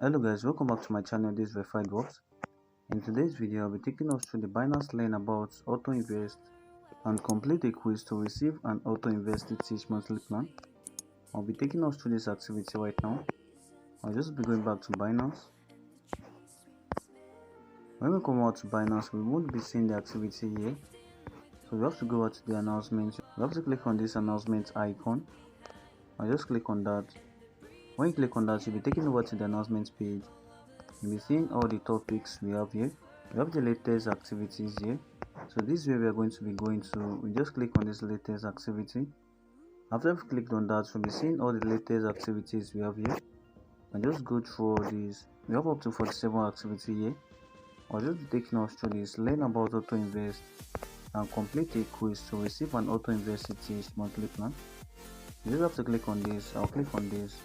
Hello guys, welcome back to my channel. This is Verified Works. In today's video, I'll be taking us through the Binance learn about auto invest and complete a quiz to receive an auto invest ETH monthly plan. I'll be taking us through this activity right now. I'll just be going back to Binance. When we come out to Binance, we won't be seeing the activity here. So we have to go out to the announcement. We have to click on this announcement icon. I'll just click on that. When you click on that, you'll be taken over to the announcement page. You'll be seeing all the topics we have here. We have the latest activities here. So this is where we are going to be going to. We just click on this latest activity. After we've clicked on that, we'll be seeing all the latest activities we have here. And just go through all these. We have up to 47 activities here. I'll just be taking us through this. Learn about auto invest and complete a quiz to receive an auto invest ETH monthly plan. You just have to click on this. I'll click on this.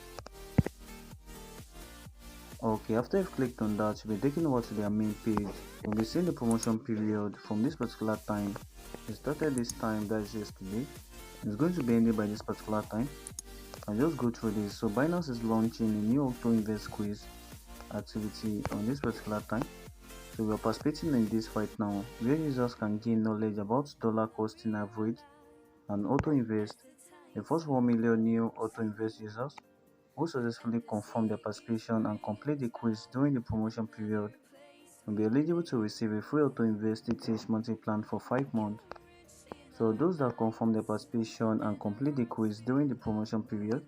Okay, after you've clicked on that, you'll be taken over to their main page. You'll be seeing the promotion period from this particular time. It started this time, that is yesterday. It's going to be ended by this particular time. And just go through this. So Binance is launching a new auto invest quiz activity on this particular time. So we are participating in this right now, where users can gain knowledge about dollar costing average and auto invest. The first 1 million new auto invest users who successfully confirm their participation and complete the quiz during the promotion period will be eligible to receive a free auto invest ETH monthly plan for 5 months. So those that confirm their participation and complete the quiz during the promotion period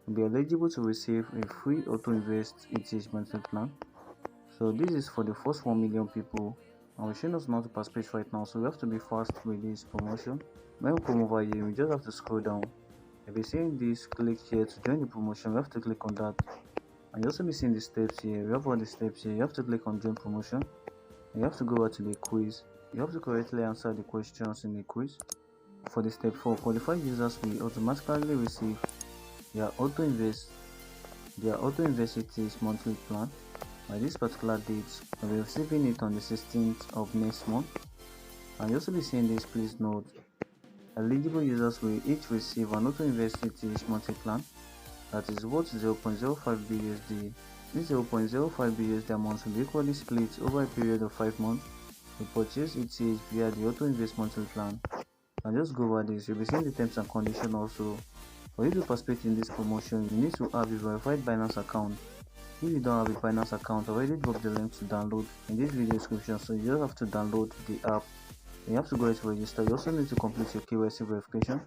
will be eligible to receive a free auto invest ETH monthly plan. So this is for the first 1 million people, and we're showing us not to participate right now, so we have to be fast with this promotion. When we come over here, we just have to scroll down. If you're seeing this, click here to join the promotion. We have to click on that, and you also be seeing the steps here. We have all the steps here. You have to click on join promotion. You have to go out to the quiz. You have to correctly answer the questions in the quiz. For the step 4, qualified users will automatically receive their auto invest ETH monthly plan by this particular date. We'll be receiving it on the 16th of next month. And you also be seeing this. Please note, eligible users will each receive an auto invest ETH monthly plan that is worth 0.05 BUSD. This 0.05 BUSD amount will be equally split over a period of 5 months to purchase ETH via the auto invest monthly plan. And just go over this. You'll be seeing the terms and conditions also. For you to participate in this promotion, you need to have a verified Binance account. If you don't have a Binance account, I already dropped the link to download in this video description, so you just have to download the app. You have to go to register. You also need to complete your KYC verification.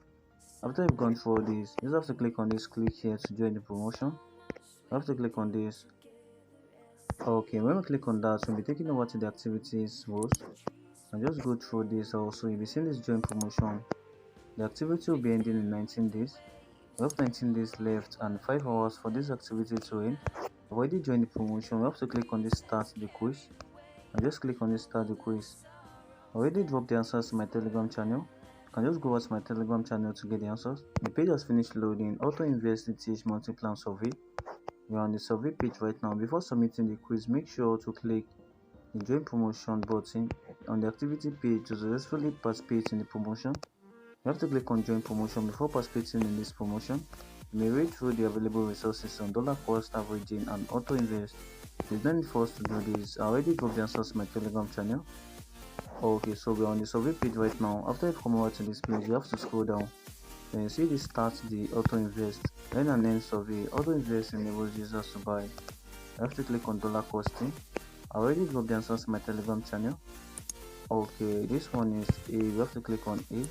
After you've gone through all this, you just have to click on this, click here to join the promotion. You have to click on this. Okay, when we click on that, we'll be taking over to the activities rows and just go through this. Also, you'll be seeing this join promotion. The activity will be ending in 19 days. We have 19 days left and 5 hours for this activity to end. I've already joined the promotion. We have to click on this start the quiz and just click on this start the quiz. I already dropped the answers to my Telegram channel. You can just go out to my Telegram channel to get the answers. The page has finished loading. Auto invest ETH monthly plan survey. We are on the survey page right now. Before submitting the quiz, make sure to click the join promotion button on the activity page to successfully participate in the promotion. You have to click on join promotion before participating in this promotion. You may read through the available resources on dollar cost averaging and auto invest. There's no need for us to do this. I already dropped the answers to my Telegram channel. Okay, so we're on the survey page right now. After you come over to this page, you have to scroll down. Then you see this start the auto invest, then and end survey. Auto invest enables users to buy. You have to click on dollar costing. I already dropped the answers to my Telegram channel. Okay, this one is A. You have to click on A.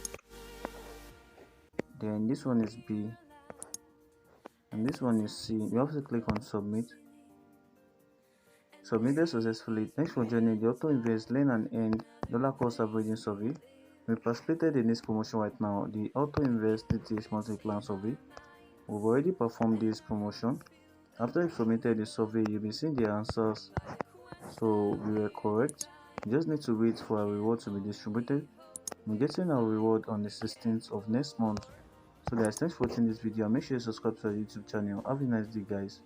Then this one is B. And this one is C. You have to click on submit. Submitted successfully. Thanks for joining the auto invest learn and end dollar cost averaging survey. We participated in this promotion right now, the auto invest ETH monthly plan survey. We've already performed this promotion. After you submitted the survey, you'll be seeing the answers. So we were correct. You just need to wait for our reward to be distributed. We're getting our reward on the 16th of next month. So guys, thanks for watching this video. Make sure you subscribe to our YouTube channel. Have a nice day, guys.